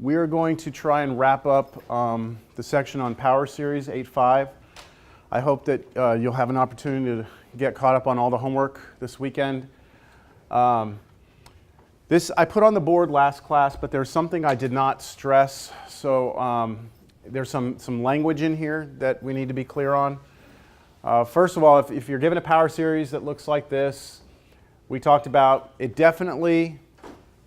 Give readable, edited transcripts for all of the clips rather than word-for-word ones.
We are going to try and wrap up the section on power series 8.5. I hope that you'll have an opportunity to get caught up on all the homework this weekend. This I put on the board last class, but there's something I did not stress. So there's some language in here that we need to be clear on. First of all, if you're given a power series that looks like this, we talked about it definitely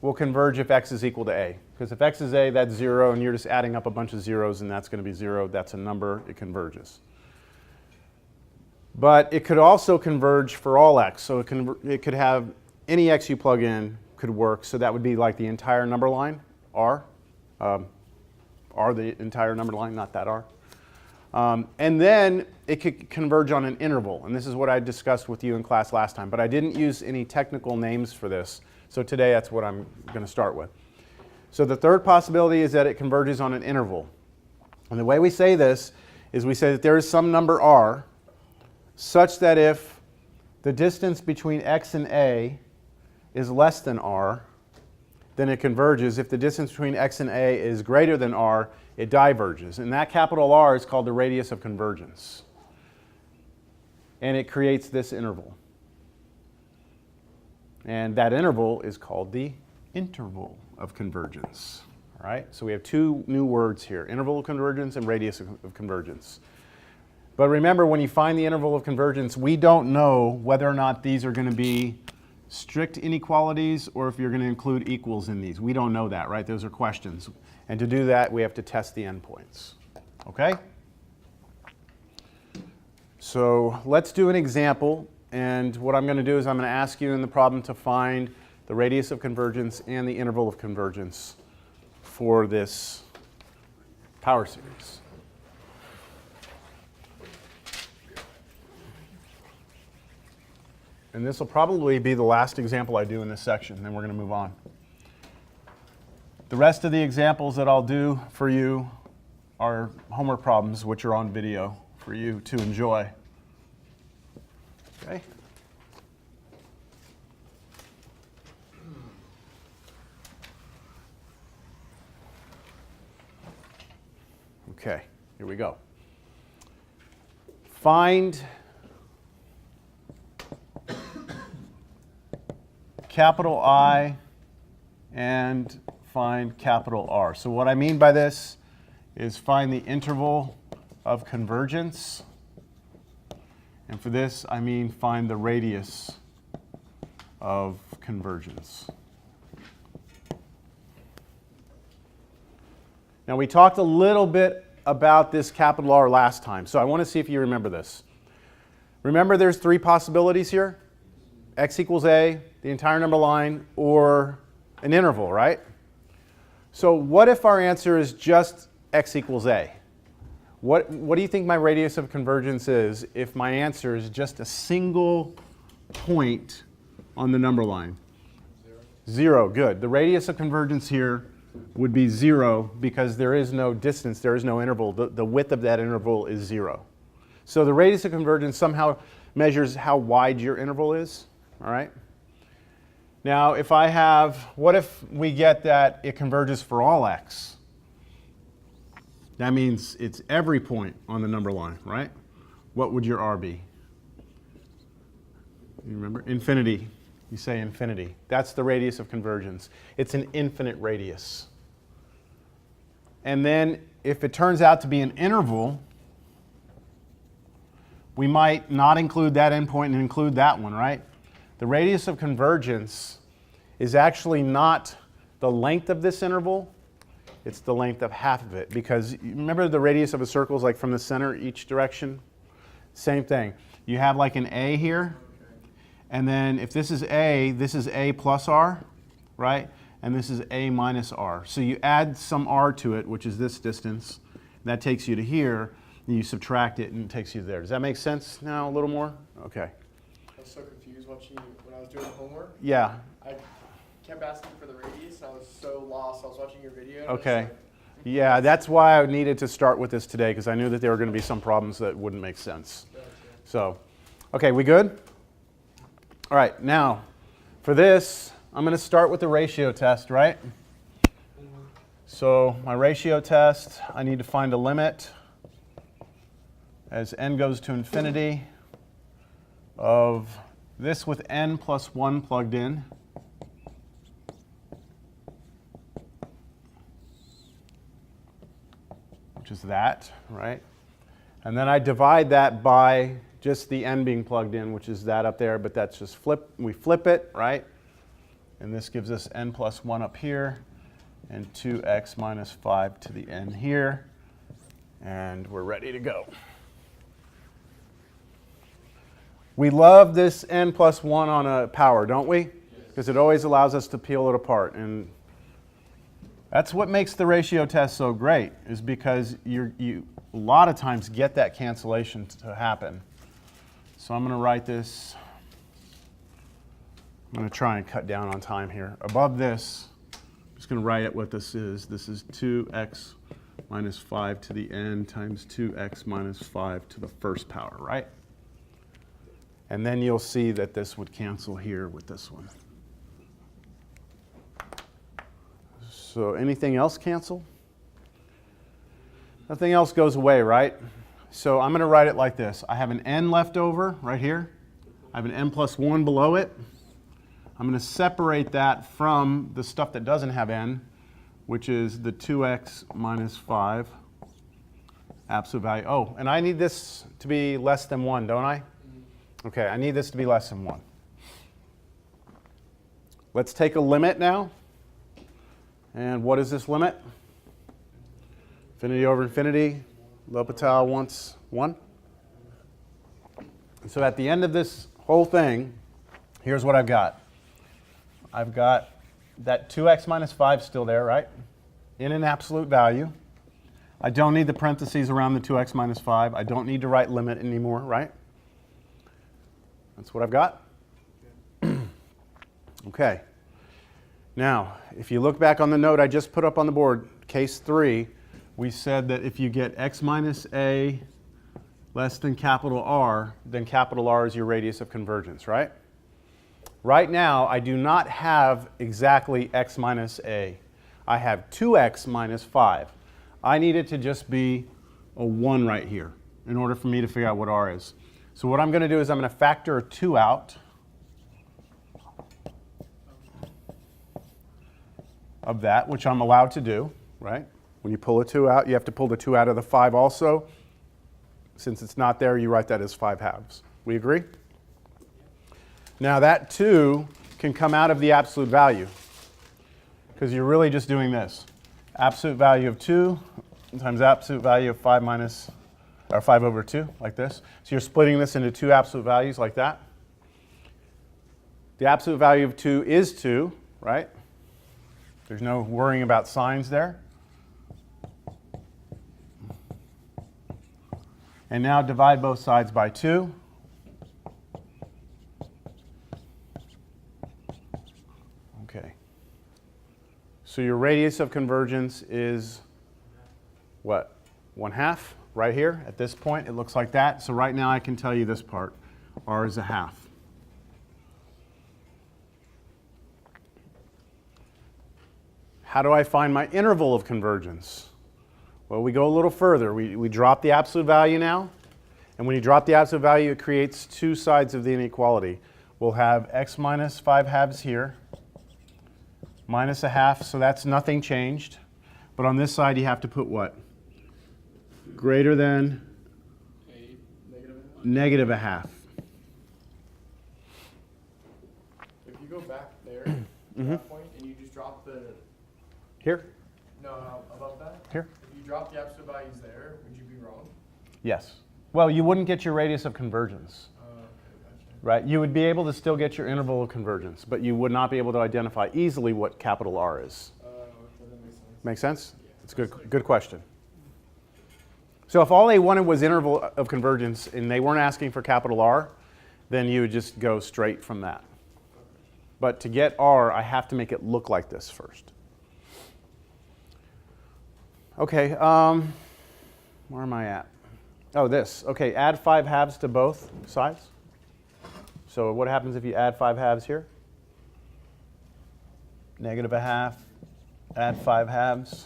will converge if x is equal to a. Because if x is a, that's 0, and you're just adding up a bunch of zeros, and that's going to be 0. That's a number. It converges. But it could also converge for all x. So it could have any x you plug in could work. So that would be like the entire number line, r. R, the entire number line, not that r. And then it could converge on an interval. And this is what I discussed with you in class last time. But I didn't use any technical names for this. So today that's what I'm going to start with. So the third possibility is that it converges on an interval. And the way we say this is we say that there is some number r such that if the distance between x and a is less than r, then it converges. If the distance between x and a is greater than r, it diverges. And that capital R is called the radius of convergence. And it creates this interval. And that interval is called the interval of convergence. All right? So we have two new words here, interval of convergence and radius of convergence. But remember, when you find the interval of convergence, we don't know whether or not these are going to be strict inequalities or if you're going to include equals in these. We don't know that, right? Those are questions. And to do that, we have to test the endpoints. Okay? So let's do an example. And what I'm going to do is I'm going to ask you in the problem to find the radius of convergence and the interval of convergence for this power series. And this will probably be the last example I do in this section, and then we're going to move on. The rest of the examples that I'll do for you are homework problems, which are on video for you to enjoy. Okay? Okay, here we go. Find capital I and find capital R. So what I mean by this is find the interval of convergence. And for this, I mean find the radius of convergence. Now we talked a little bit about this capital R last time, so I want to see if you remember this. Remember there's three possibilities here? X equals a, the entire number line, or an interval, right? So what if our answer is just x equals a? What do you think my radius of convergence is if my answer is just a single point on the number line? 0, good. The radius of convergence here would be 0 because there is no distance, there is no interval. The width of that interval is 0. So the radius of convergence somehow measures how wide your interval is, all right? Now, if I have, what if we get that it converges for all x? That means it's every point on the number line, right? What would your R be? You remember? Infinity. You say infinity. That's the radius of convergence. It's an infinite radius. And then if it turns out to be an interval, we might not include that endpoint and include that one, right? The radius of convergence is actually not the length of this interval, it's the length of half of it. Because you remember the radius of a circle is like from the center each direction? Same thing. You have like an A here, and then if this is A plus R, right? And this is A minus R. So you add some R to it, which is this distance. That takes you to here, and you subtract it, and it takes you there. Does that make sense now a little more? Okay. I was so confused watching you when I was doing homework. Yeah. I kept asking for the radius, and I was so lost. I was watching your video. Okay. Yeah, that's why I needed to start with this today, because I knew that there were going to be some problems that wouldn't make sense. Gotcha. So, okay, we good? All right, now, for this, I'm going to start with the ratio test, right? So my ratio test, I need to find a limit as n goes to infinity of this with n plus 1 plugged in. Which is that, right? And then I divide that by just the n being plugged in, which is that up there, but that's just we flip it, right? And this gives us n plus 1 up here, and 2x minus 5 to the n here. And we're ready to go. We love this n plus 1 on a power, don't we? Because it always allows us to peel it apart. And that's what makes the ratio test so great, is because you a lot of times get that cancellation to happen. So I'm going to write this. I'm going to try and cut down on time here. Above this, I'm just going to write it what this is. This is 2x minus 5 to the n times 2x minus 5 to the first power, right? And then you'll see that this would cancel here with this one. So anything else cancel? Nothing else goes away, right? So I'm going to write it like this. I have an n left over right here. I have an n plus 1 below it. I'm going to separate that from the stuff that doesn't have n, which is the 2x minus 5 absolute value. Oh, and I need this to be less than 1, don't I? Okay, I need this to be less than 1. Let's take a limit now. And what is this limit? Infinity over infinity. L'Hopital wants 1. And so at the end of this whole thing, here's what I've got. I've got that 2x minus 5 still there, right? In an absolute value. I don't need the parentheses around the 2x minus 5. I don't need to write limit anymore, right? That's what I've got. Okay. Now, if you look back on the note I just put up on the board, case 3, we said that if you get x minus a less than capital R, then capital R is your radius of convergence, right? Right now, I do not have exactly x minus a. I have 2x minus 5. I need it to just be a 1 right here in order for me to figure out what R is. So what I'm going to do is I'm going to factor a 2 out of that, which I'm allowed to do, right? When you pull a 2 out, you have to pull the 2 out of the 5 also. Since it's not there, you write that as 5 halves. We agree? Now that 2 can come out of the absolute value, because you're really just doing this. Absolute value of 2 times absolute value of 5 minus, or 5 over 2, like this. So you're splitting this into 2 absolute values like that. The absolute value of 2 is 2, right? There's no worrying about signs there. And now divide both sides by 2. Okay. So your radius of convergence is what? 1/2 right here at this point. It looks like that. So right now I can tell you this part. R is 1/2. How do I find my interval of convergence? Well, we go a little further. We drop the absolute value now. And when you drop the absolute value, it creates 2 sides of the inequality. We'll have x minus 5 halves here, minus 1/2, so that's nothing changed. But on this side, you have to put what? Greater than negative 1/2. If you go back there to that point and you just drop the Here? no above that. Here? If you drop the absolute values there, would you be wrong? Yes. Well, you wouldn't get your radius of convergence, Okay, gotcha. right? You would be able to still get your interval of convergence, but you would not be able to identify easily what capital R is. Okay, that makes sense. Make sense? Yeah. It's a good question. So if all they wanted was interval of convergence and they weren't asking for capital R, then you would just go straight from that. But to get R, I have to make it look like this first. Okay, where am I at? Oh, this. Okay, add 5 halves to both sides. So what happens if you add 5 halves here? Negative 1/2, add 5 halves.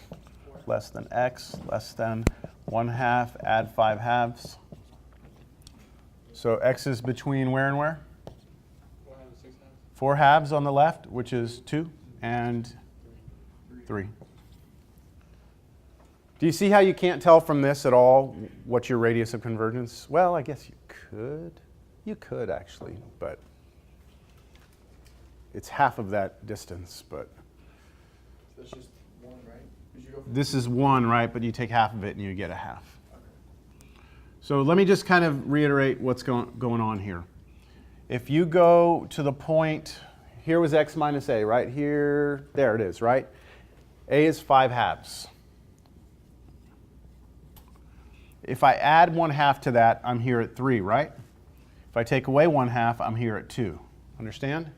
less than x less than 1/2, add 5/2. So x is between where and where? 4 halves, 6 halves. 4 halves on the left, which is 2 and 3. Do you see how you can't tell from this at all what's your radius of convergence? Well, I guess you could. You could actually, but it's half of that distance. But So that's just 1, right? 'Cause you go from this is 1, right? But you take half of it and you get a half. So let me just kind of reiterate what's going on here. If you go to the point, here was x minus a, right? Here, there it is, right? A is 5/2. If I add 1/2 to that, I'm here at 3, right? If I take away 1/2, I'm here at 2. Understand?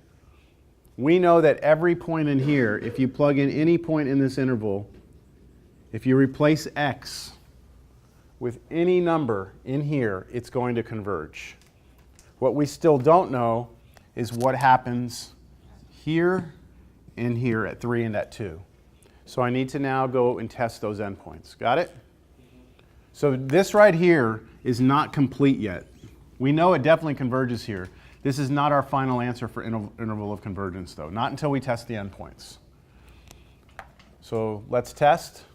We know that every point in here, if you plug in any point in this interval, if you replace x with any number in here, it's going to converge. What we still don't know is what happens here and here at 3 and at 2. So I need to now go and test those endpoints. Got it? So this right here is not complete yet. We know it definitely converges here. This is not our final answer for interval of convergence, though. Not until we test the endpoints. So let's test.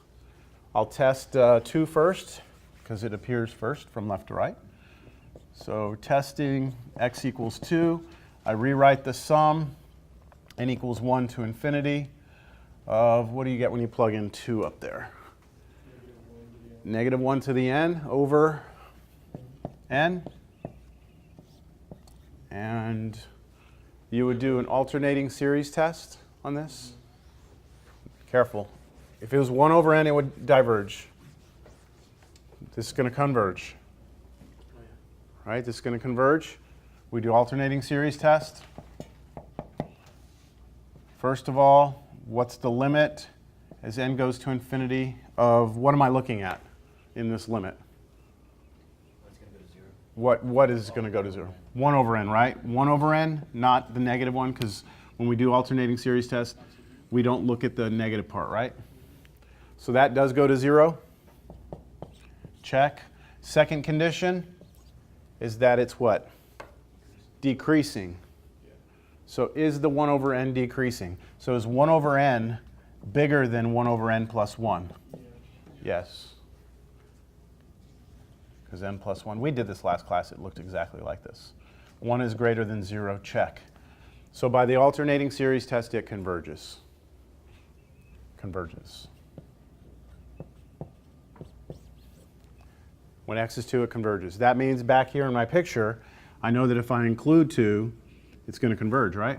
I'll test 2 first, because it appears first from left to right. So testing x equals 2. I rewrite the sum, n equals 1 to infinity, of what do you get when you plug in 2 up there? Negative 1 to the n over n. And you would do an alternating series test on this. Careful. If it was 1 over n, it would diverge. This is going to converge. Right? This is going to converge. We do alternating series test. First of all, what's the limit as n goes to infinity of what am I looking at in this limit? It's going to go to 0. What is going to go to 0? 1 over n, right? 1 over n, not the negative one, because when we do alternating series test, we don't look at the negative part, right? So that does go to 0. Check. Second condition is that it's what? Decreasing. So is the 1 over n decreasing? So is 1 over n bigger than 1 over n plus 1? Yes. Because n plus 1, we did this last class, it looked exactly like this. 1 is greater than 0, check. So by the alternating series test, it converges. Converges. When x is 2, it converges. That means back here in my picture, I know that if I include 2, it's going to converge, right?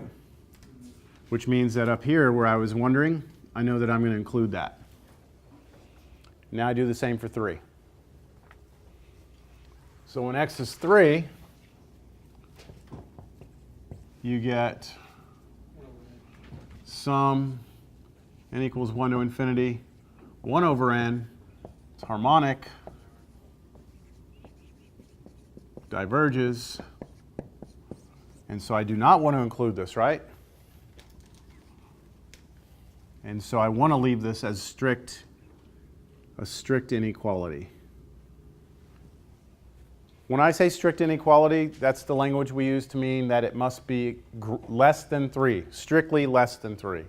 Which means that up here where I was wondering, I know that I'm going to include that. Now I do the same for 3. So when x is 3, you get sum n equals 1 to infinity, 1 over n, it's harmonic, diverges, and so I do not want to include this, right? And so I want to leave this as a strict inequality. When I say strict inequality, that's the language we use to mean that it must be less than 3, strictly less than 3.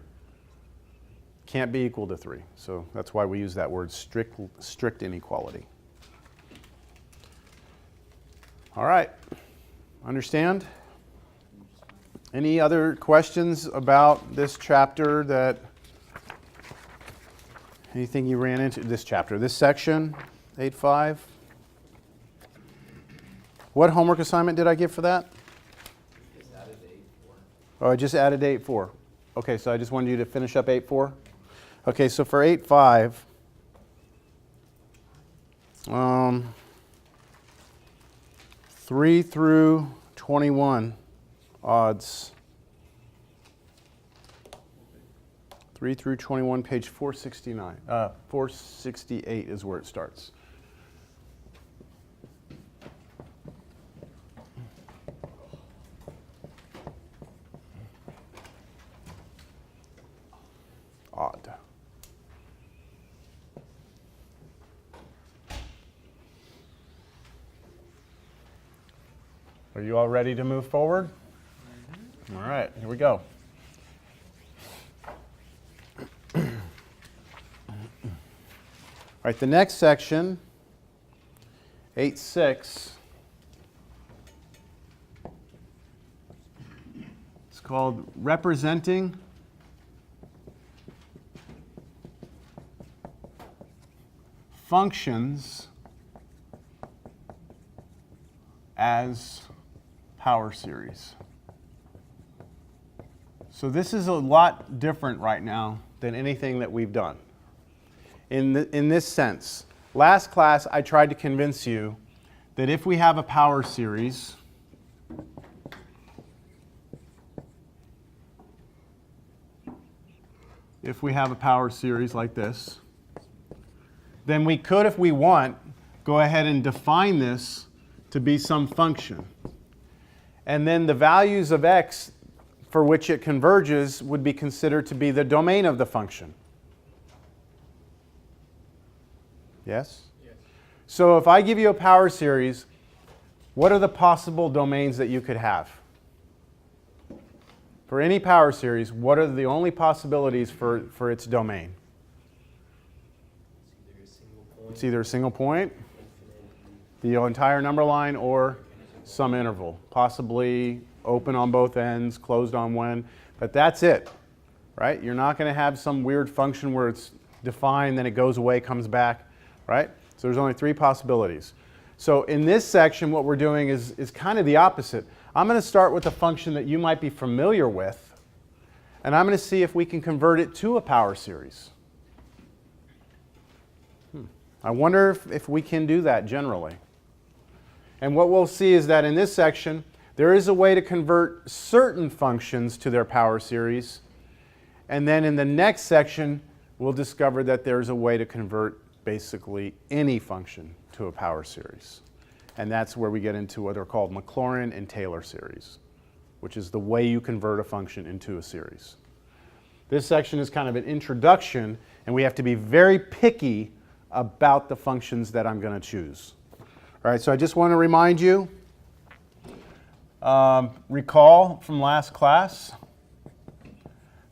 Can't be equal to 3. So that's why we use that word strict inequality. All right. Understand? Any other questions about this chapter anything you ran into this chapter, this section, 8.5? What homework assignment did I give for that? Just added 8.4. Oh, I just added 8.4. Okay, so I just wanted you to finish up 8.4. Okay, so for 8.5, 3 through 21 odds. 3 through 21, page 469. 468 is where it starts. Odd. Are you all ready to move forward? All right, here we go. All right, the next section, 8.6, it's called representing functions as power series. So this is a lot different right now than anything that we've done. In this sense, last class I tried to convince you that if we have a power series, like this, then we could, if we want, go ahead and define this to be some function. And then the values of x for which it converges would be considered to be the domain of the function. Yes? Yes. So if I give you a power series, what are the possible domains that you could have? For any power series, what are the only possibilities for its domain? It's either a single point, the entire number line, or some interval. Possibly open on both ends, closed on one, but that's it, right? You're not going to have some weird function where it's defined, then it goes away, comes back, right? So there's only three possibilities. So in this section, what we're doing is kind of the opposite. I'm going to start with a function that you might be familiar with, and I'm going to see if we can convert it to a power series. I wonder if we can do that generally. And what we'll see is that in this section, there is a way to convert certain functions to their power series. And then in the next section, we'll discover that there's a way to convert basically any function to a power series. And that's where we get into what are called Maclaurin and Taylor series, which is the way you convert a function into a series. This section is kind of an introduction, and we have to be very picky about the functions that I'm going to choose. All right, so I just want to remind you, recall from last class,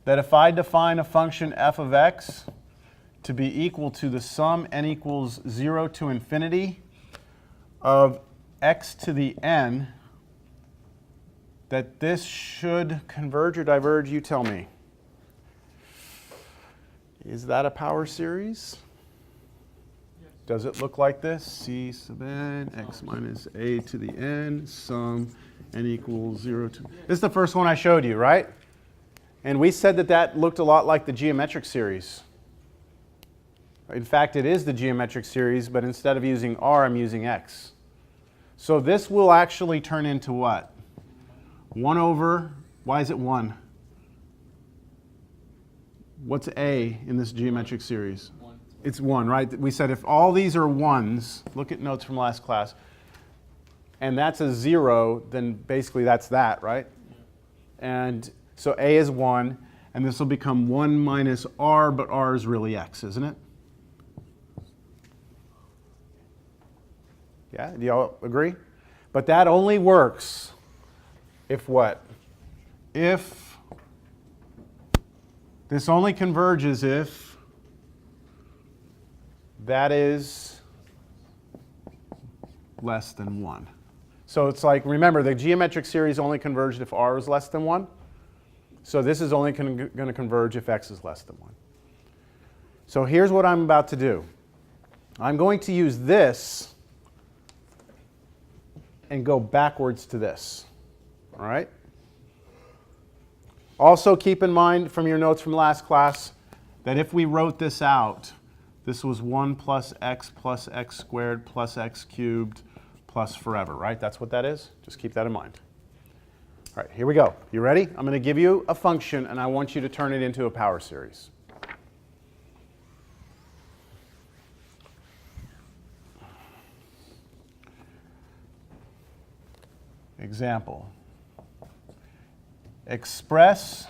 that if I define a function f of x to be equal to the sum n equals 0 to infinity of x to the n, that this should converge or diverge, you tell me. Is that a power series? Does it look like this? C sub n, x minus a to the n, sum n equals 0 to... This is the first one I showed you, right? And we said that that looked a lot like the geometric series. In fact, it is the geometric series, but instead of using r, I'm using x. So this will actually turn into what? 1 over, why is it 1? What's a in this geometric series? It's 1, right? We said if all these are 1s, look at notes from last class, and that's a 0, then basically that's that, right? And so a is 1, and this will become 1 minus r, but r is really x, isn't it? Yeah, do y'all agree? But that only works if what? If this only converges if that is less than 1. So it's like, remember, the geometric series only converged if r is less than 1. So this is only going to converge if x is less than 1. So here's what I'm about to do. I'm going to use this and go backwards to this. All right? Also keep in mind from your notes from last class that if we wrote this out, this was 1 plus x squared plus x cubed plus forever, right? That's what that is? Just keep that in mind. All right, here we go. You ready? I'm going to give you a function, and I want you to turn it into a power series. Example. Express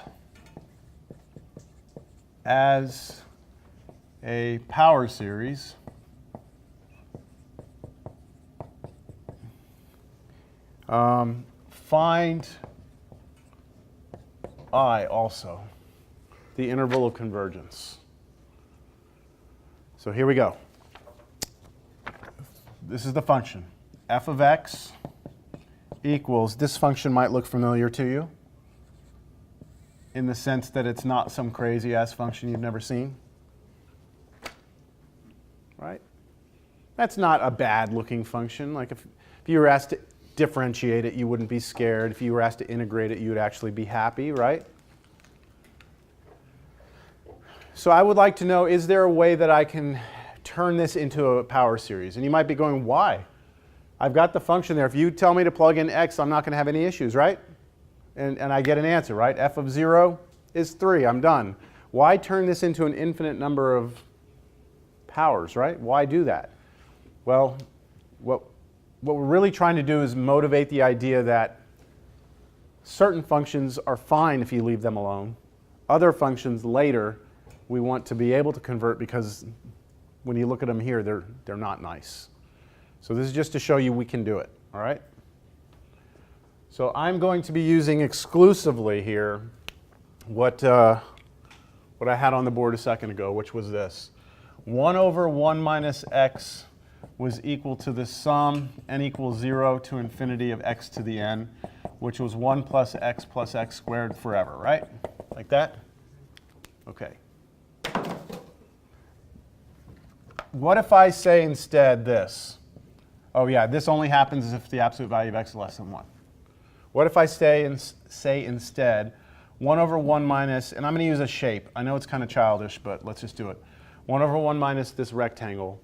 as a power series Find I also, the interval of convergence. So here we go. This is the function. F of x equals, this function might look familiar to you in the sense that it's not some crazy ass function you've never seen. Right? That's not a bad looking function. Like if you were asked to differentiate it, you wouldn't be scared. If you were asked to integrate it, you would actually be happy, right? So I would like to know, is there a way that I can turn this into a power series? And you might be going, why? I've got the function there. If you tell me to plug in x, I'm not going to have any issues, right? And I get an answer, right? F of 0 is 3. I'm done. Why turn this into an infinite number of powers, right? Why do that? Well, what we're really trying to do is motivate the idea that certain functions are fine if you leave them alone. Other functions later we want to be able to convert because when you look at them here, they're not nice. So this is just to show you we can do it, all right? So I'm going to be using exclusively here what I had on the board a second ago, which was this. 1 over 1 minus x was equal to the sum n equals 0 to infinity of x to the n, which was 1 plus x squared forever, right? Like that? Okay. What if I say instead this? Oh yeah, this only happens if the absolute value of x is less than 1. What if I say instead 1 over 1 minus, and I'm going to use a shape. I know it's kind of childish, but let's just do it. 1 over 1 minus this rectangle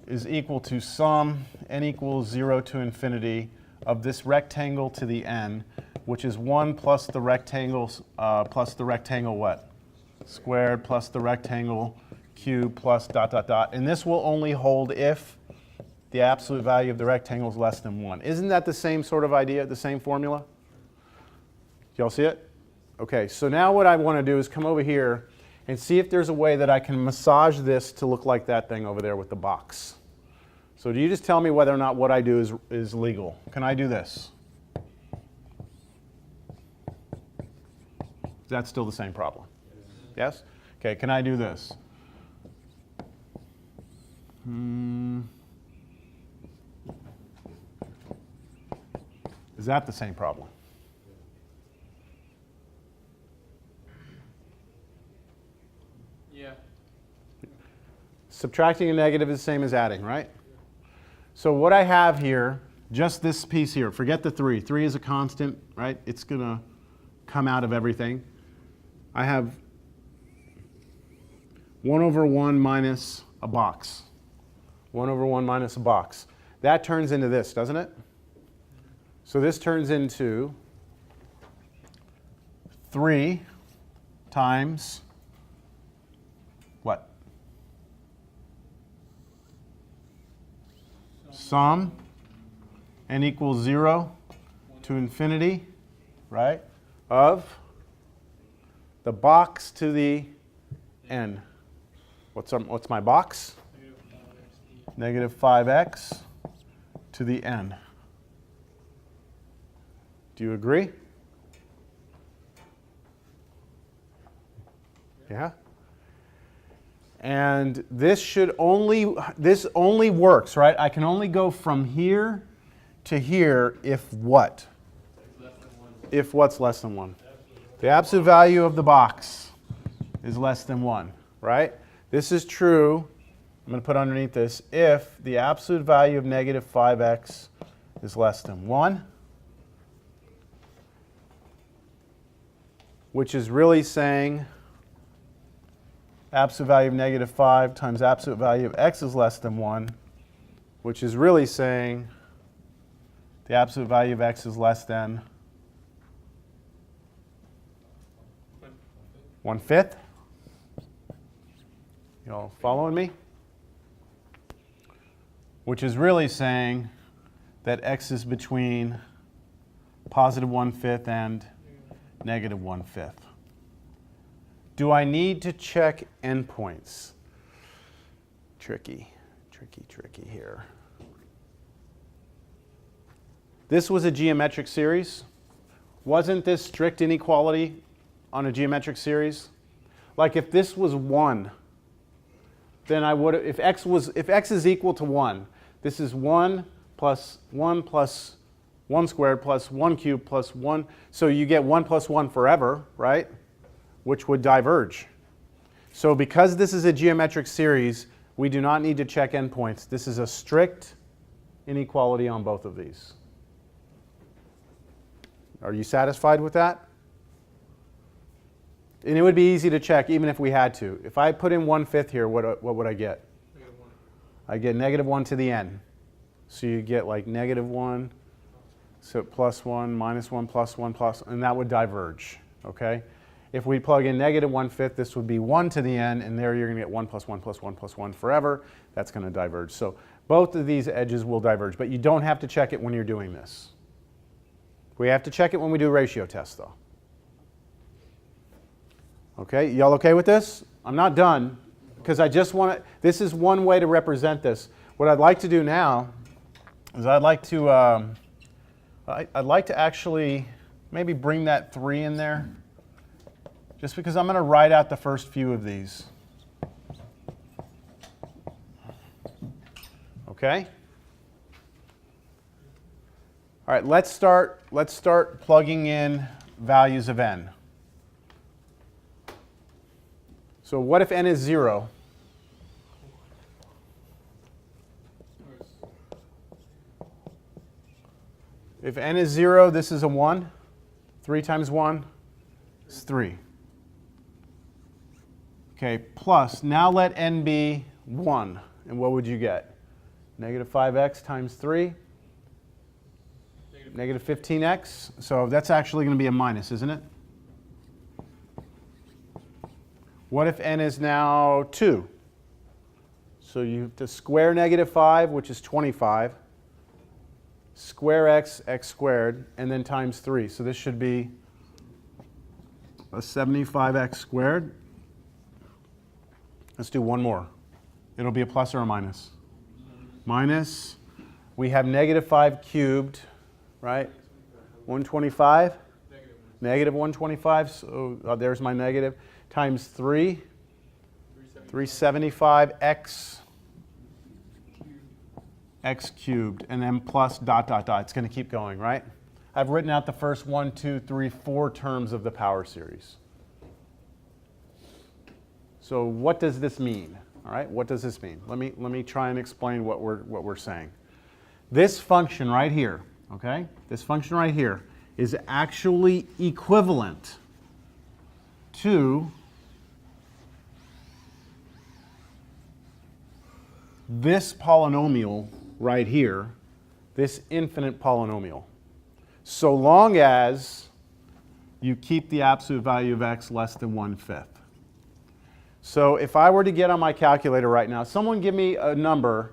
is equal to sum n equals 0 to infinity of this rectangle to the n, which is 1 plus the rectangle what? Squared plus the rectangle cubed plus dot, dot, dot. And this will only hold if the absolute value of the rectangle is less than 1. Isn't that the same sort of idea, the same formula? Do y'all see it? Okay, so now what I want to do is come over here and see if there's a way that I can massage this to look like that thing over there with the box. So do you just tell me whether or not what I do is legal? Can I do this? That's still the same problem. Yes? Okay, can I do this? Is that the same problem? Yeah. Subtracting a negative is the same as adding, right? So what I have here, just this piece here, forget the 3. 3 is a constant, right? It's going to come out of everything. I have 1 over 1 minus a box. 1 over 1 minus a box. That turns into this, doesn't it? So this turns into 3 times what? Sum n equals 0 to infinity, right, of the box to the n. What's my box? Negative 5x to the n. Do you agree? Yeah? And this only works, right? I can only go from here to here if what? If what's less than 1? The absolute value of the box is less than 1, right? This is true, I'm going to put underneath this, if the absolute value of negative 5x is less than 1, which is really saying absolute value of negative 5 times absolute value of x is less than 1, which is really saying the absolute value of x is less than 1/5. You all following me? Which is really saying that x is between positive 1/5 and negative 1/5. Do I need to check endpoints? Tricky here. This was a geometric series. Wasn't this strict inequality on a geometric series? Like if this was 1, then I would, if x is equal to 1, this is 1 plus 1 plus 1 squared plus 1 cubed plus 1. So you get 1 plus 1 forever, right? Which would diverge. So because this is a geometric series, we do not need to check endpoints. This is a strict inequality on both of these. Are you satisfied with that? And it would be easy to check even if we had to. If I put in 1/5 here, what would I get? I get -1 to the n. So you get like -1, so +1, -1, +1, plus, and that would diverge, okay? If we plug in -1/5, this would be 1 to the n, and there you're going to get 1 plus 1 plus 1 plus 1 forever. That's going to diverge. So both of these edges will diverge, but you don't have to check it when you're doing this. We have to check it when we do ratio tests, though. Okay, y'all okay with this? I'm not done, because I just want to, this is one way to represent this. What I'd like to do now is I'd like to actually maybe bring that 3 in there, just because I'm going to write out the first few of these. Okay? All right, let's start plugging in values of n. So what if n is 0? If n is 0, this is a 1. 3 times 1 is 3. Okay, plus, now let n be 1. And what would you get? -5x times 3? -15x. So that's actually going to be a minus, isn't it? What if n is now 2? So you have to square -5, which is 25, square x, x squared, and then times 3. So this should be a 75x squared. Let's do one more. It'll be a plus or a minus? Minus. We have -5 cubed, right? 125? -125, so there's my negative. Times 3, 375 x cubed, and then plus ... It's going to keep going, right? I've written out the first 1, 2, 3, 4 terms of the power series. So what does this mean? All right, what does this mean? Let me try and explain what we're saying. This function right here, okay? This function right here is actually equivalent to this polynomial right here, this infinite polynomial, so long as you keep the absolute value of x less than 1/5. So if I were to get on my calculator right now, someone give me a number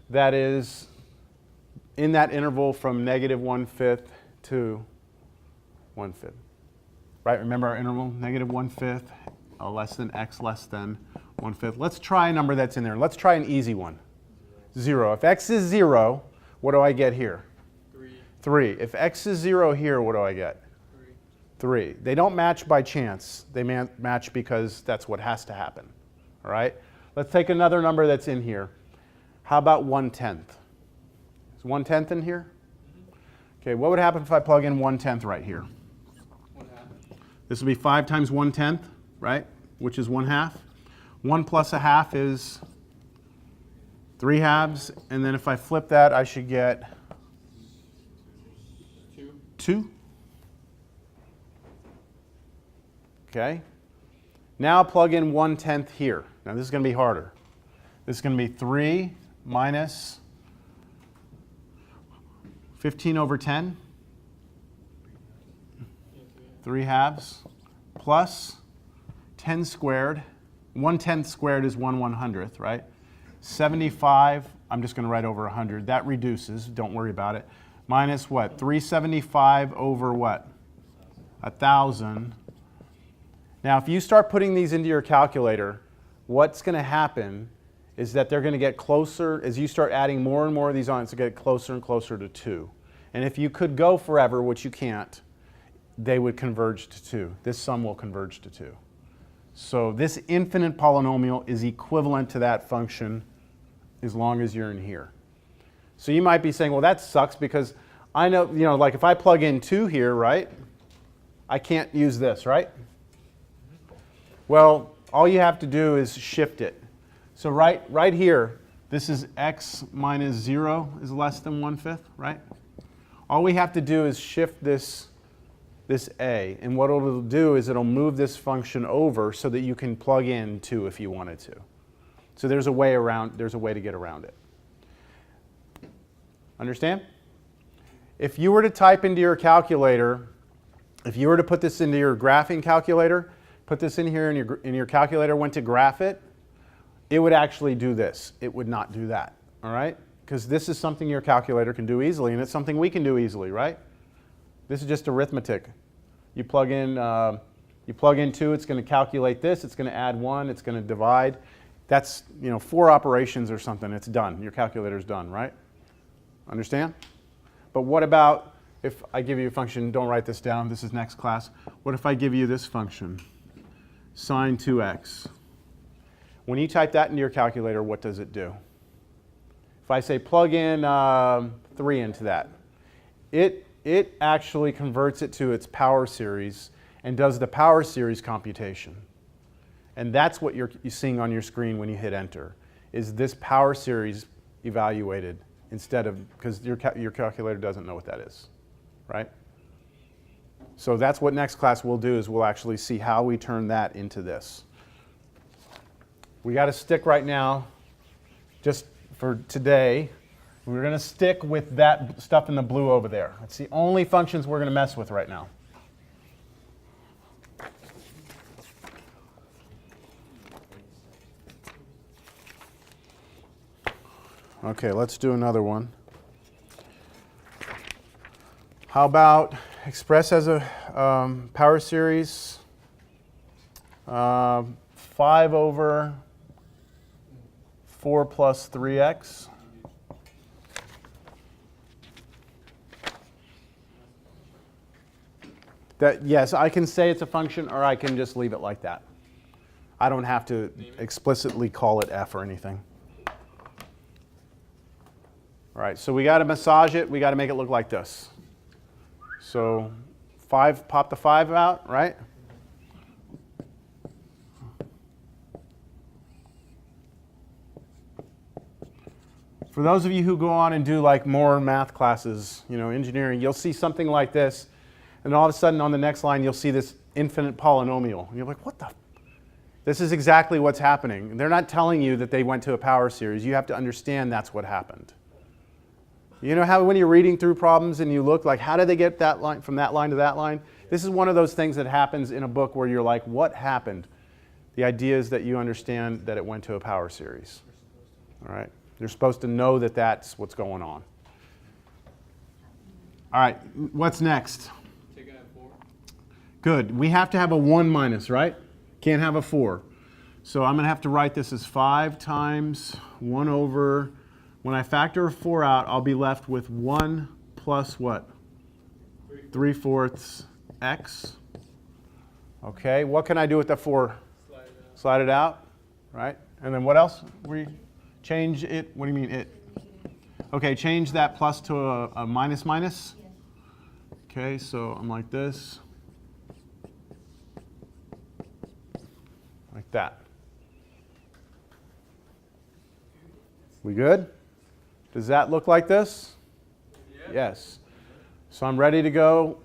that is in that interval from -1/5 to 1/5. Right, remember our interval, -1/5, less than x less than 1/5. Let's try a number that's in there. Let's try an easy one. 0. If x is 0, what do I get here? 3. If x is 0 here, what do I get? 3. They don't match by chance. They match because that's what has to happen. All right? Let's take another number that's in here. How about 1/10? Is 1/10 in here? Okay, what would happen if I plug in 1/10 right here? This would be 5 times 1/10, right? Which is 1/2. 1 plus a half is 3/2. And then if I flip that, I should get 2. Okay. Now plug in 1/10 here. Now this is going to be harder. This is going to be 3 minus 15/10. 3/2 plus 10 squared. 1/10 squared is 1/100th, right? 75, I'm just going to write over 100. That reduces, don't worry about it. Minus what? 375 over what? 1,000. Now, if you start putting these into your calculator, what's going to happen is that they're going to get closer. As you start adding more and more of these on, it's going to get closer and closer to 2. And if you could go forever, which you can't, they would converge to 2. This sum will converge to 2. So this infinite polynomial is equivalent to that function as long as you're in here. So you might be saying, well, that sucks because I know, like if I plug in 2 here, right, I can't use this, right? Well, all you have to do is shift it. So right here, this is x minus 0 is less than 1/5, right? All we have to do is shift this a, and what it'll do is it'll move this function over so that you can plug in 2 if you wanted to. So there's a way to get around it. Understand? If you were to type into your calculator, if you were to put this into your graphing calculator, put this in here and your calculator went to graph it, it would actually do this. It would not do that, all right? Because this is something your calculator can do easily, and it's something we can do easily, right? This is just arithmetic. You plug in 2, it's going to calculate this, it's going to add 1, it's going to divide. That's 4 operations or something, it's done. Your calculator's done, right? Understand? But what about if I give you a function, don't write this down, this is next class. What if I give you this function, sine 2x? When you type that into your calculator, what does it do? If I say plug in 3 into that, it actually converts it to its power series and does the power series computation. And that's what you're seeing on your screen when you hit enter, is this power series evaluated instead of, because your calculator doesn't know what that is, right? So that's what next class we'll do, is we'll actually see how we turn that into this. We got to stick right now, just for today, we're going to stick with that stuff in the blue over there. It's the only functions we're going to mess with right now. Okay, let's do another one. How about express as a power series 5 over 4 plus 3x. That, yes, I can say it's a function, or I can just leave it like that. I don't have to explicitly call it f or anything. All right, so we got to massage it. We got to make it look like this. So 5, pop the 5 out, right? For those of you who go on and do like more math classes, engineering, you'll see something like this, and all of a sudden on the next line you'll see this infinite polynomial. And you're like, what the? This is exactly what's happening. They're not telling you that they went to a power series. You have to understand that's what happened. You know how when you're reading through problems and you look like, how did they get that line from that line to that line? This is one of those things that happens in a book where you're like, what happened? The idea is that you understand that it went to a power series. All right? You're supposed to know that that's what's going on. All right, what's next? Take out 4. Good. We have to have a 1 minus, right? Can't have a 4. So I'm going to have to write this as 5 times 1 over, when I factor a 4 out, I'll be left with 1 plus what? 3/4 x. Okay, what can I do with the 4? Slide it out, right? And then what else? Change it, what do you mean it? Okay, change that plus to a minus minus. Okay, so I'm like this. Like that. We good? Does that look like this? Yeah. Yes. So I'm ready to go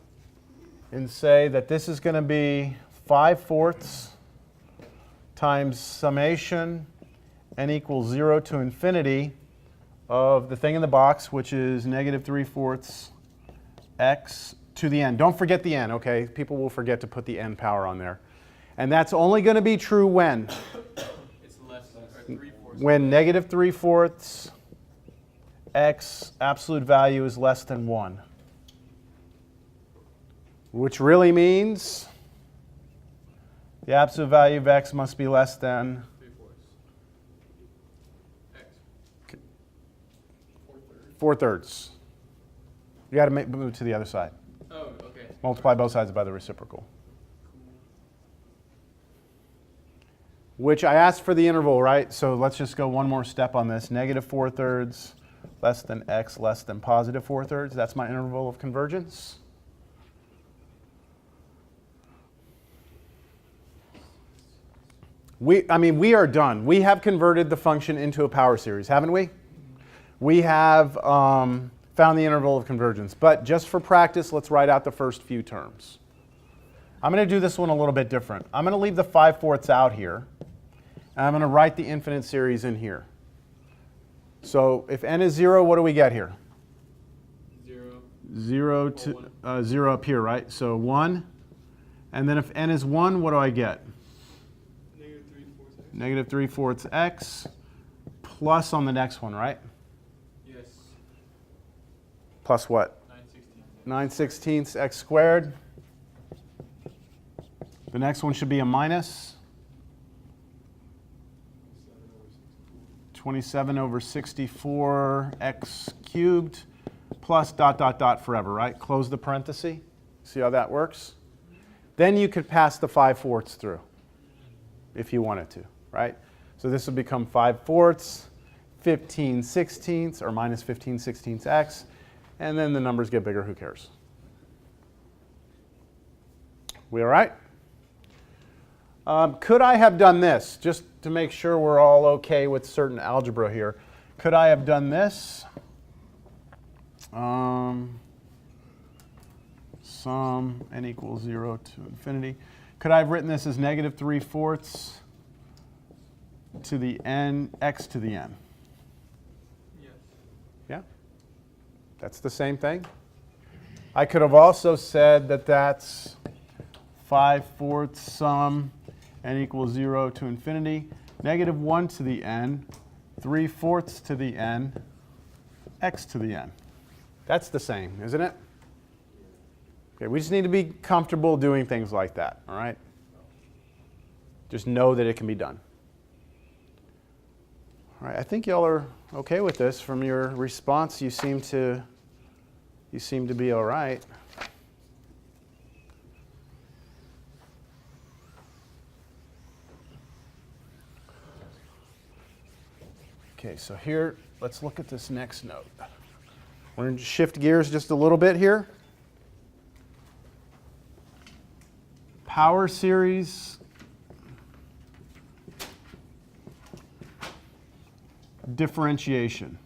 and say that this is going to be 5/4 times summation n equals 0 to infinity of the thing in the box, which is negative 3/4 x to the n. Don't forget the n, okay? People will forget to put the n power on there. And that's only going to be true when? It's less than 3/4. When negative 3/4 x absolute value is less than 1. Which really means the absolute value of x must be less than 3/4 x. 4/3. 4/3. You got to move to the other side. Oh, okay. Multiply both sides by the reciprocal. Which I asked for the interval, right? So let's just go one more step on this. Negative 4/3 less than x less than positive 4/3. That's my interval of convergence. We are done. We have converted the function into a power series, haven't we? We have found the interval of convergence. But just for practice, let's write out the first few terms. I'm going to do this one a little bit different. I'm going to leave the 5/4 out here. And I'm going to write the infinite series in here. So if n is 0, what do we get here? 0. 0 to 0 up here, right? So 1. And then if n is 1, what do I get? Negative 3/4 x plus on the next one, right? Yes. Plus what? 9/16 x squared. The next one should be a minus 27/64 x cubed plus dot, dot, dot forever, right? Close the parenthesis. See how that works? Then you could pass the 5/4 through if you wanted to, right? So this would become 5/4, 15/16 or minus 15/16 x, and then the numbers get bigger, who cares? We all right? Could I have done this, just to make sure we're all okay with certain algebra here? Could I have done this? Sum n equals 0 to infinity. Could I have written this as negative 3/4 to the n, x to the n? Yes. Yeah? That's the same thing. I could have also said that that's 5/4 sum n equals 0 to infinity, negative 1 to the n, 3/4 to the n, x to the n. That's the same, isn't it? Okay, we just need to be comfortable doing things like that, all right? Just know that it can be done. All right, I think y'all are okay with this. From your response, you seem to be all right. Okay, so here, let's look at this next note. We're going to shift gears just a little bit here. Power series. Differentiation.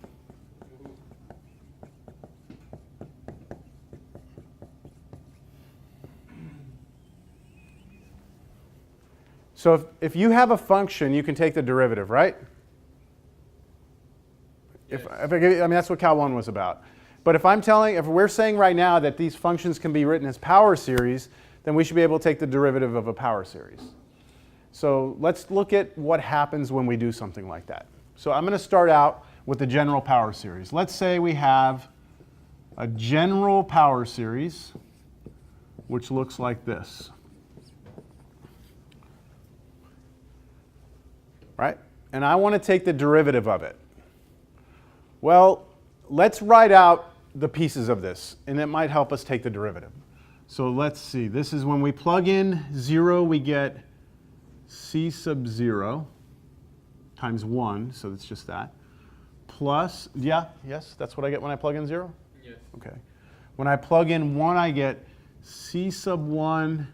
So if you have a function, you can take the derivative, right? Yes. That's what Cal 1 was about. But if we're saying right now that these functions can be written as power series, then we should be able to take the derivative of a power series. So let's look at what happens when we do something like that. So I'm going to start out with the general power series. Let's say we have a general power series, which looks like this. Right? And I want to take the derivative of it. Well, let's write out the pieces of this, and it might help us take the derivative. So let's see. This is when we plug in 0, we get c sub 0 times 1, so it's just that, plus, yes, that's what I get when I plug in 0? Yes. Okay. When I plug in 1, I get c sub 1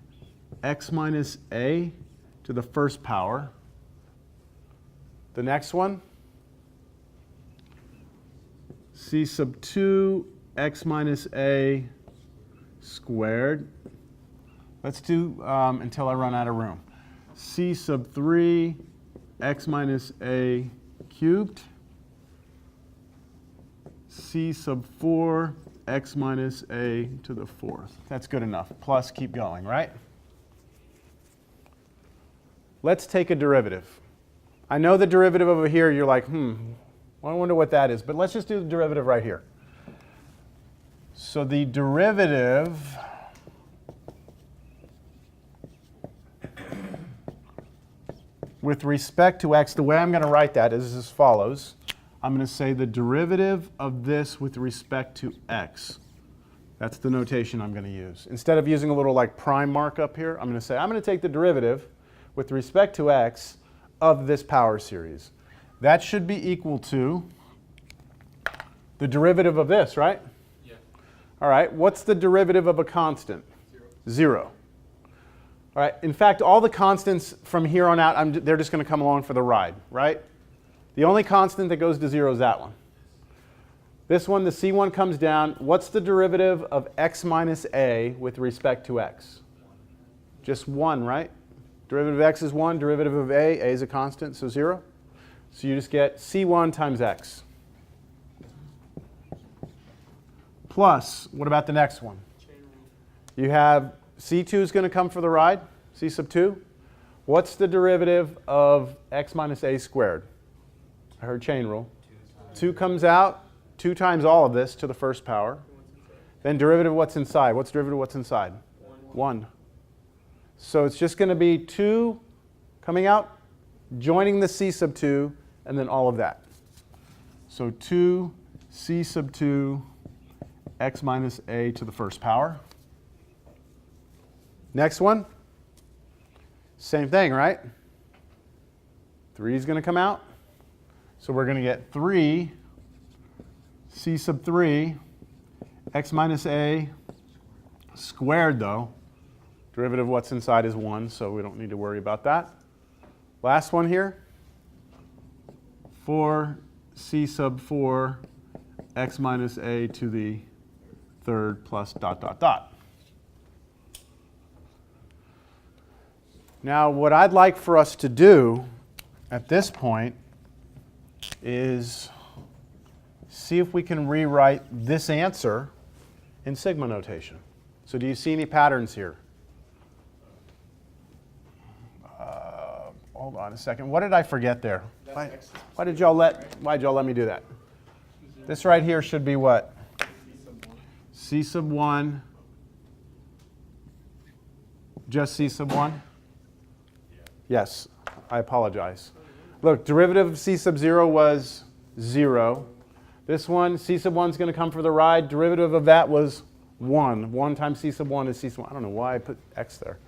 x minus a to the first power. The next one, c sub 2 x minus a squared. Let's do until I run out of room. C sub 3 x minus a cubed. C sub 4 x minus a to the fourth. That's good enough. Plus, keep going, right? Let's take a derivative. I know the derivative over here, you're like, I wonder what that is. But let's just do the derivative right here. So the derivative with respect to x, the way I'm going to write that is as follows. I'm going to say the derivative of this with respect to x. That's the notation I'm going to use. Instead of using a little like prime markup here, I'm going to say I'm going to take the derivative with respect to x of this power series. That should be equal to the derivative of this, right? Yeah. All right, what's the derivative of a constant? 0. All right, in fact, all the constants from here on out, they're just going to come along for the ride, right? The only constant that goes to 0 is that one. This one, the C1 comes down. What's the derivative of x minus a with respect to x? Just 1, right? Derivative of x is 1, derivative of a is a constant, so 0. So you just get C1 times x. Plus, what about the next one? You have C2 is going to come for the ride, C sub 2. What's the derivative of x minus a squared? I heard chain rule. 2 comes out, 2 times all of this to the first power. Then derivative of what's inside. What's derivative of what's inside? 1. So it's just going to be 2 coming out, joining the c sub 2, and then all of that. So 2 c sub 2 x minus a to the first power. Next one, same thing, right? 3 is going to come out. So we're going to get 3 c sub 3 x minus a squared, though. Derivative of what's inside is 1, so we don't need to worry about that. Last one here, 4 c sub 4 x minus a to the third plus dot, dot, dot. Now, what I'd like for us to do at this point is see if we can rewrite this answer in sigma notation. So do you see any patterns here? Hold on a second. What did I forget there? Why did y'all let me do that? This right here should be what? C sub 1. Just C sub 1? Yes, I apologize. Look, derivative of C sub 0 was 0. This one, C sub 1 is going to come for the ride. Derivative of that was 1. 1 times C sub 1 is C sub 1. I don't know why I put x there.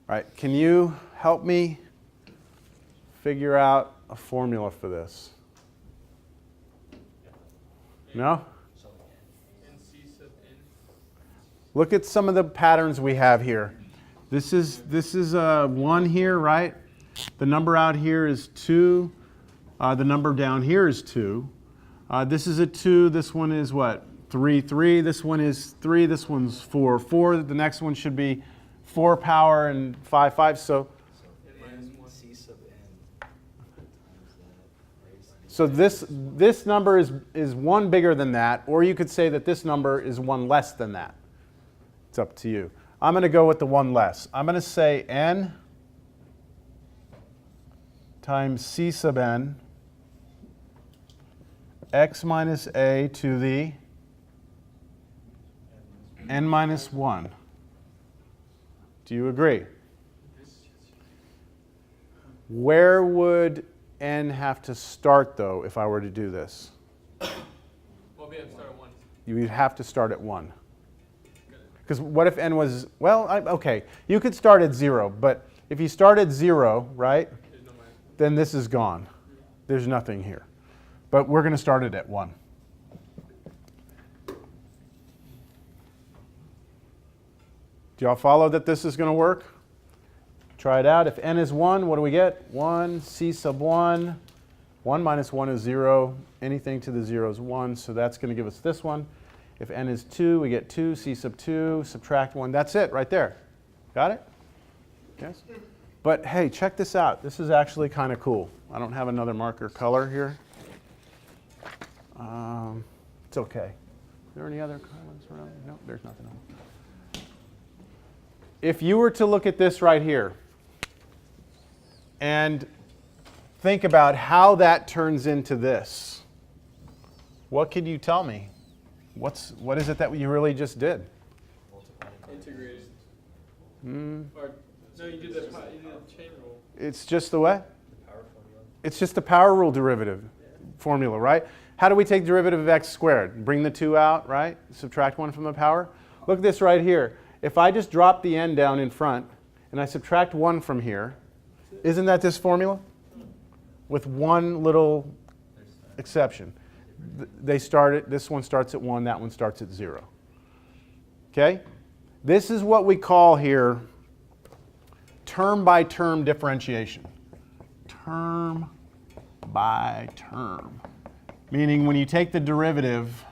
All right, can you help me figure out a formula for this? No? Look at some of the patterns we have here. This is 1 here, right? The number out here is 2. The number down here is 2. This is a 2. This one is what? 3, 3. This one is 3. This one's 4, 4. The next one should be 4 power and 5, 5. So this number is 1 bigger than that, or you could say that this number is 1 less than that. It's up to you. I'm going to go with the 1 less. I'm going to say n times c sub n x minus a to the n minus 1. Do you agree? Where would n have to start, though, if I were to do this? Well, we have to start at 1. You would have to start at 1. Because what if n was, well, okay, you could start at 0, but if you start at 0, right, then this is gone. There's nothing here. But we're going to start it at 1. Do y'all follow that this is going to work? Try it out. If n is 1, what do we get? 1 c sub 1. 1 minus 1 is 0. Anything to the 0 is 1, so that's going to give us this one. If n is 2, we get 2 c sub 2, subtract 1. That's it right there. Got it? Yes? But hey, check this out. This is actually kind of cool. I don't have another marker color here. It's okay. Is there any other colors around? No, there's nothing else. If you were to look at this right here and think about how that turns into this, what could you tell me? What is it that you really just did? Integrated. Or, no, you did the chain rule. It's just the what? It's just the power rule derivative formula, right? How do we take derivative of x squared? Bring the 2 out, right? Subtract 1 from the power. Look at this right here. If I just drop the n down in front and I subtract 1 from here, isn't that this formula? With one little exception. This one starts at 1, that one starts at 0. Okay? This is what we call here term by term differentiation. Term by term. Meaning when you take the derivative,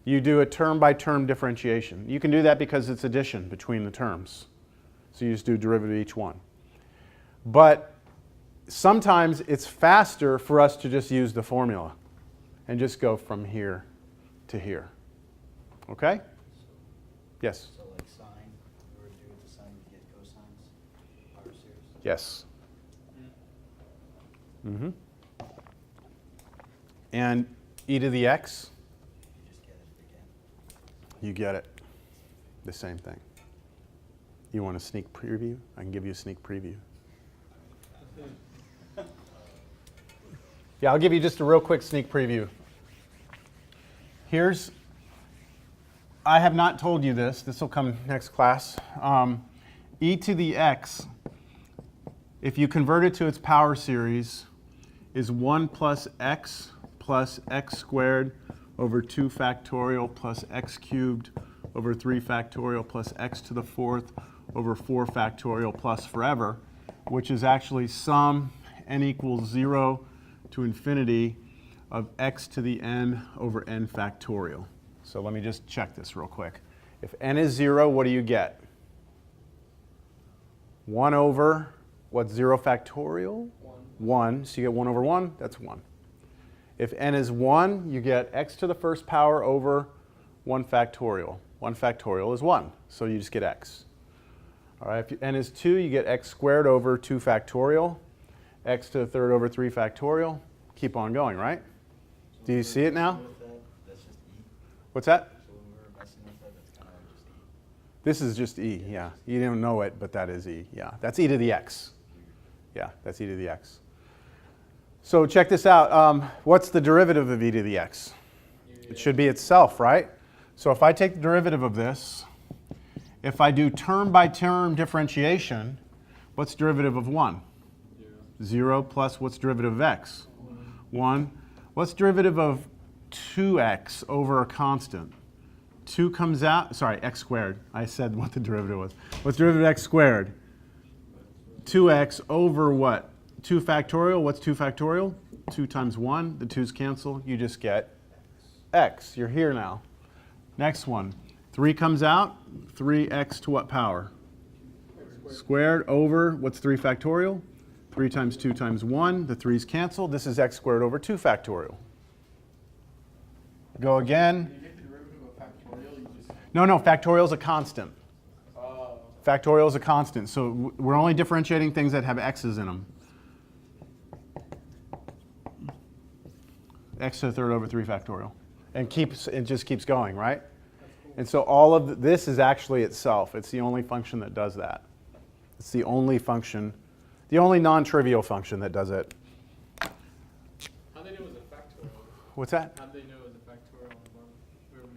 you do a term by term differentiation. You can do that because it's addition between the terms. So you just do derivative of each one. But sometimes it's faster for us to just use the formula and just go from here to here. Okay? Yes? So like sine, if we were to do with the sine, you get cosines, power series. Yes. Mm-hmm. And e to the x, You just get it again. you get it. The same thing. You want a sneak preview? I can give you a sneak preview. Yeah, I'll give you just a real quick sneak preview. I have not told you this. This will come next class. E to the x, if you convert it to its power series, is 1 plus x squared over 2 factorial plus x cubed over 3 factorial plus x to the 4th over 4 factorial plus forever, which is actually sum n equals 0 to infinity of x to the n over n factorial. So let me just check this real quick. If n is 0, what do you get? 1 over, what's 0 factorial? 1. So you get 1 over 1, that's 1. If n is 1, you get x to the first power over 1 factorial. 1 factorial is 1, so you just get x. All right, if n is 2, you get x squared over 2 factorial, x to the third over 3 factorial. Keep on going, right? So Do you see it now? with that, that's just e. What's that? So when we were messing with that, that's kind of just e. This is just e, yeah. You don't know it, but that is e, yeah. That's e to the x. Yeah, that's e to the x. So check this out. What's the derivative of e to the x? It should be itself, right? So if I take the derivative of this, if I do term by term differentiation, what's derivative of 1? 0 plus what's derivative of x? 1. What's derivative of 2x over a constant? 2 comes out, sorry, x squared. I said what the derivative was. What's derivative of x squared? 2x over what? 2 factorial. What's 2 factorial? 2 times 1. The 2's cancel. You just get x. You're here now. Next one. 3 comes out. 3x to what power? Squared over, what's 3 factorial? 3 times 2 times 1. The 3's cancel. This is x squared over 2 factorial. Go again. When you get the derivative of factorial, you just. No, factorial is a constant. Factorial is a constant. So we're only differentiating things that have x's in them. X to the third over 3 factorial. And it just keeps going, right? And so all of this is actually itself. It's the only function that does that. It's the only function, the only non-trivial function that does it. How'd they know it was a factorial? What's that? How'd they know it was a factorial on the bottom?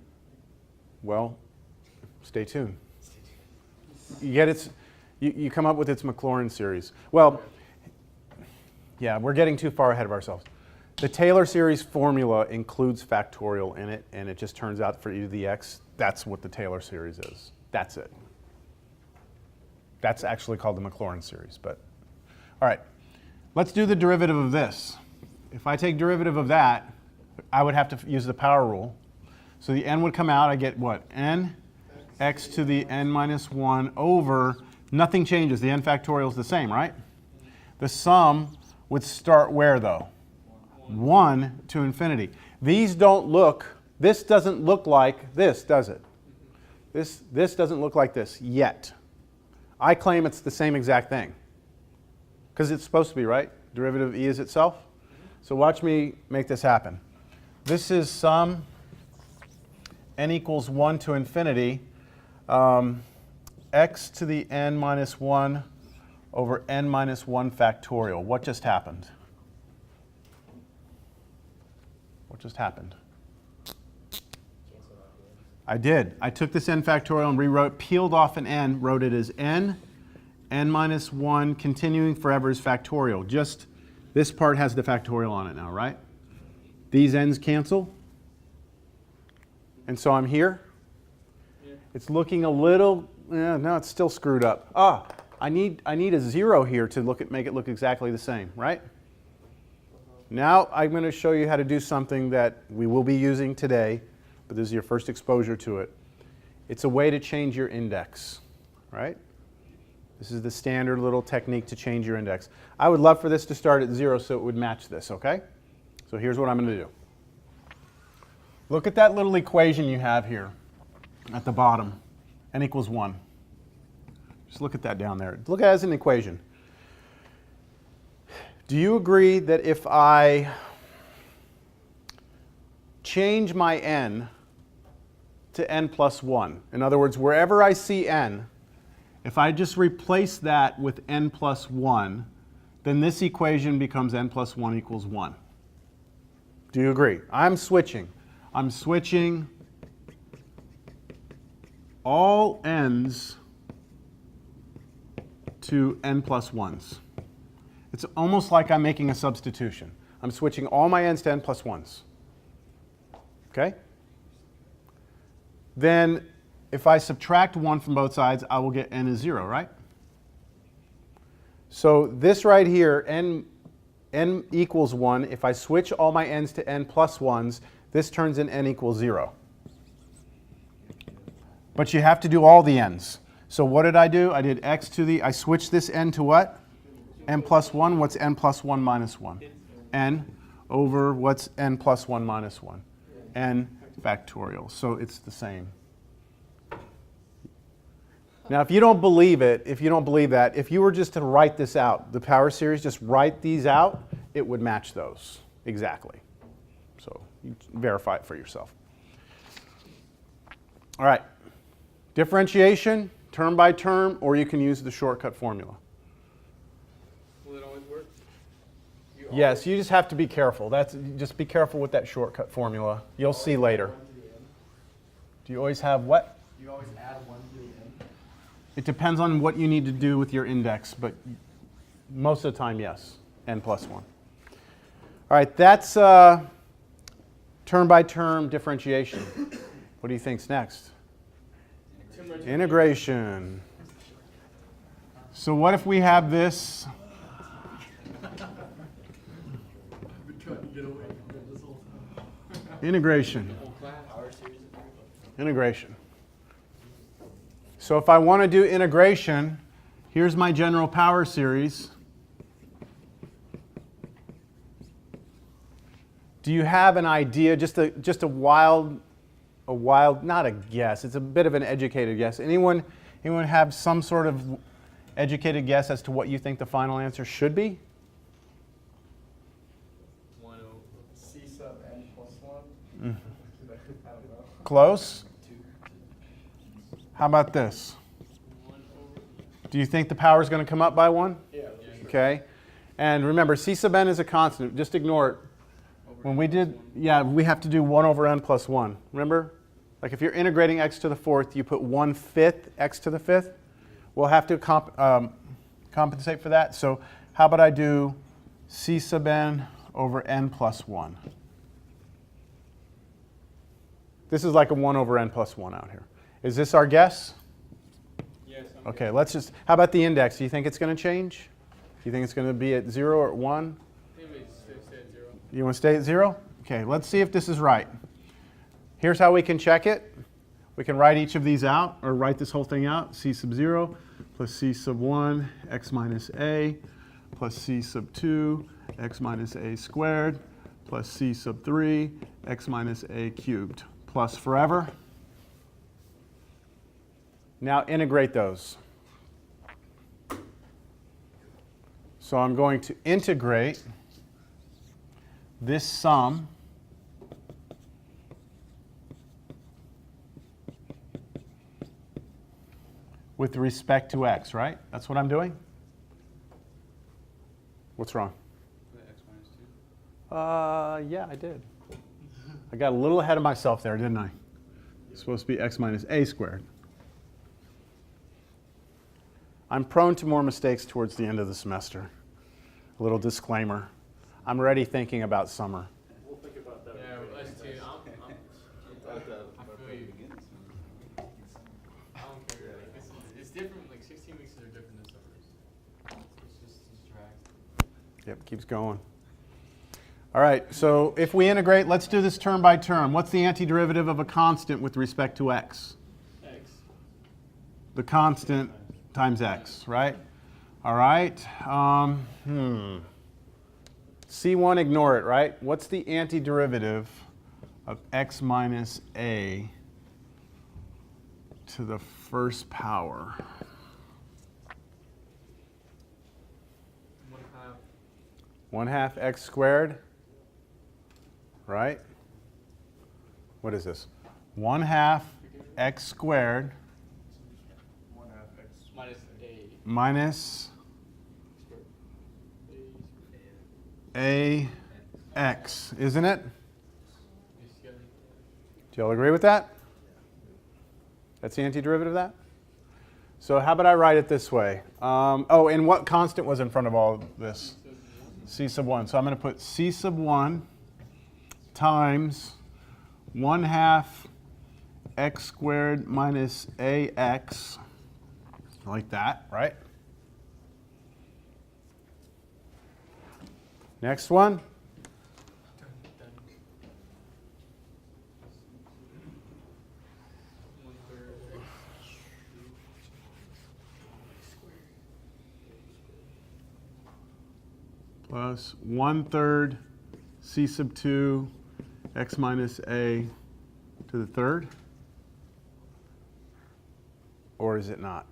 Well, stay tuned. You get its, you come up with its Maclaurin series. Well, yeah, we're getting too far ahead of ourselves. The Taylor series formula includes factorial in it, and it just turns out for e to the x, that's what the Taylor series is. That's it. That's actually called the Maclaurin series. But all right, let's do the derivative of this. If I take derivative of that, I would have to use the power rule. So the n would come out. I get what? N x to the n minus 1 over, nothing changes. The n factorial is the same, right? The sum would start where, though? 1 to infinity. These don't look, this doesn't look like this, does it? This doesn't look like this yet. I claim it's the same exact thing. Because it's supposed to be, right? Derivative of e is itself. So watch me make this happen. This is sum n equals 1 to infinity, x to the n minus 1 over n minus 1 factorial. What just happened? What just happened? I did. I took this n factorial and rewrote, peeled off an n, wrote it as n minus 1, continuing forever as factorial. Just this part has the factorial on it now, right? These n's cancel. And so I'm here. Yeah. It's looking a little, no, it's still screwed up. I need a 0 here to make it look exactly the same, right? Now I'm going to show you how to do something that we will be using today, but this is your first exposure to it. It's a way to change your index, right? This is the standard little technique to change your index. I would love for this to start at 0 so it would match this, okay? So here's what I'm going to do. Look at that little equation you have here at the bottom, n equals 1. Just look at that down there. Look at it as an equation. Do you agree that if I change my n to n plus 1, in other words, wherever I see n, if I just replace that with n plus 1, then this equation becomes n plus 1 equals 1. Do you agree? I'm switching all n's to n plus 1s. It's almost like I'm making a substitution. I'm switching all my n's to n plus 1s. Okay? Then if I subtract 1 from both sides, I will get n is 0, right? So this right here, n equals 1. If I switch all my n's to n plus 1s, this turns in n equals 0. But you have to do all the n's. So what did I do? I did x to the, I switched this n to what? N plus 1. What's n plus 1 minus 1? N over what's n plus 1 minus 1? N factorial. So it's the same. Now, if you don't believe it, if you were just to write this out, the power series, just write these out, it would match those exactly. So you verify it for yourself. All right. Differentiation, term by term, or you can use the shortcut formula. Will it always work? Yes, you just have to be careful. Just be careful with that shortcut formula. You'll see later. Do you always have what? You always add 1 to the n? It depends on what you need to do with your index, but most of the time, yes, n plus 1. All right, that's term by term differentiation. What do you think's next? Integration. So what if we have this? Integration. Integration. So if I want to do integration, here's my general power series. Do you have an idea, just a wild, not a guess, it's a bit of an educated guess. Anyone have some sort of educated guess as to what you think the final answer should be? C sub n plus 1. Mm-hmm. Close? How about this? Do you think the power is going to come up by 1? Yeah. Okay. And remember, C sub n is a constant. Just ignore it. When we did, we have to do 1 over n plus 1. Remember? Like if you're integrating x to the 4th, you put 1/5 x to the 5th. We'll have to compensate for that. So how about I do C sub n over n plus 1. This is like a 1 over n plus 1 out here. Is this our guess? Yes. Okay, let's just, how about the index? Do you think it's going to change? Do you think it's going to be at 0 or at 1? I think we stay at 0. You want to stay at 0? Okay, let's see if this is right. Here's how we can check it. We can write each of these out, or write this whole thing out. C sub 0 plus C sub 1, x minus a, plus C sub 2, x minus a squared, plus C sub 3, x minus a cubed, plus forever. Now integrate those. So I'm going to integrate this sum with respect to x, right? That's what I'm doing? What's wrong? X minus 2. Yeah, I did. I got a little ahead of myself there, didn't I? It's supposed to be x minus a squared. I'm prone to more mistakes towards the end of the semester. A little disclaimer. I'm already thinking about summer. We'll think about that. Yeah, us too. I feel you. I don't care. Like, it's different. Like 16 weeks are different than summers. It's drags. Yep, keeps going. All right, so if we integrate, let's do this term by term. What's the antiderivative of a constant with respect to x? X. The constant times x, right? All right. C1, ignore it, right? What's the antiderivative of x minus a to the first power? 1/2. 1/2 x squared, right? What is this? 1/2 x squared 1/2 X. Minus a. minus A. ax, isn't it? You see it? Do y'all agree with that? That's the antiderivative of that? So how about I write it this way? Oh, and what constant was in front of all this? C sub 1. So I'm going to put C sub 1 times 1/2 x squared minus ax, like that, right? Next one. Done. 1/3. Plus 1/3 c sub 2 x minus a to the third? Or is it not?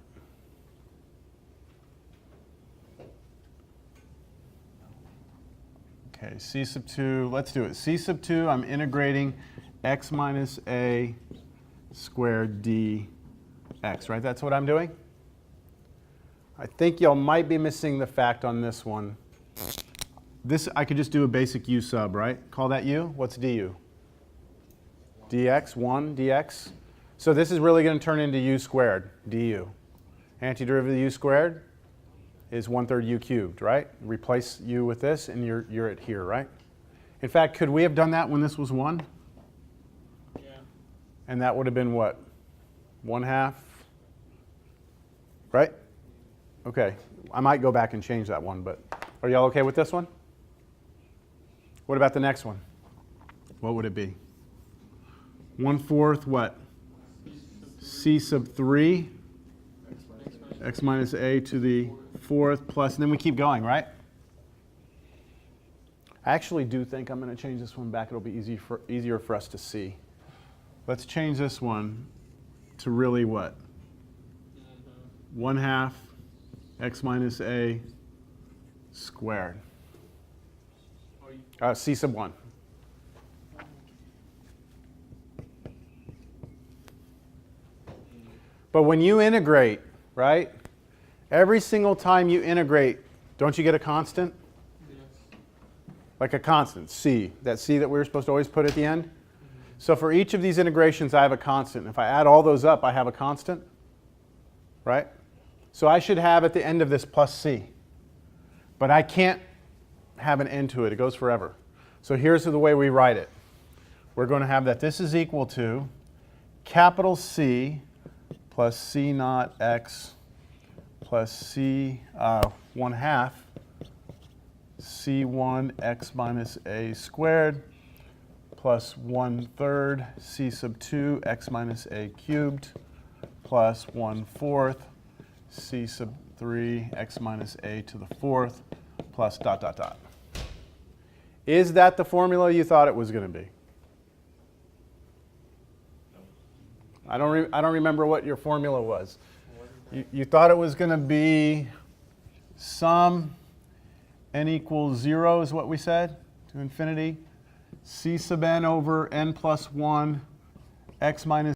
Okay, c sub 2, let's do it. C sub 2, I'm integrating x minus a squared dx, right? That's what I'm doing? I think y'all might be missing the fact on this one. This, I could just do a basic u sub, right? Call that u. What's du? dx, 1 dx. So this is really going to turn into u squared, du. Antiderivative of u squared is 1/3 u cubed, right? Replace u with this, and you're at here, right? In fact, could we have done that when this was 1? Yeah. And that would have been what? 1/2? Right? Okay. I might go back and change that one, but are y'all okay with this one? What about the next one? What would it be? 1/4 what? C sub 3 x minus a to the 4th plus, and then we keep going, right? I actually do think I'm going to change this one back. It'll be easier for us to see. Let's change this one to really what? 1/2 x minus a squared. C sub 1. But when you integrate, right, every single time you integrate, don't you get a constant? Yes. Like a constant, c, that c that we were supposed to always put at the end. So for each of these integrations, I have a constant. If I add all those up, I have a constant, right? So I should have at the end of this plus c. But I can't have an end to it. It goes forever. So here's the way we write it. We're going to have that this is equal to capital C plus c naught x plus c 1/2 c1 x minus a squared plus 1/3 c sub 2 x minus a cubed plus 1/4 c sub 3 x minus a to the 4th plus dot dot dot. Is that the formula you thought it was going to be? I don't remember what your formula was. You thought it was going to be sum n equals 0 is what we said, to infinity, c sub n over n plus 1 x minus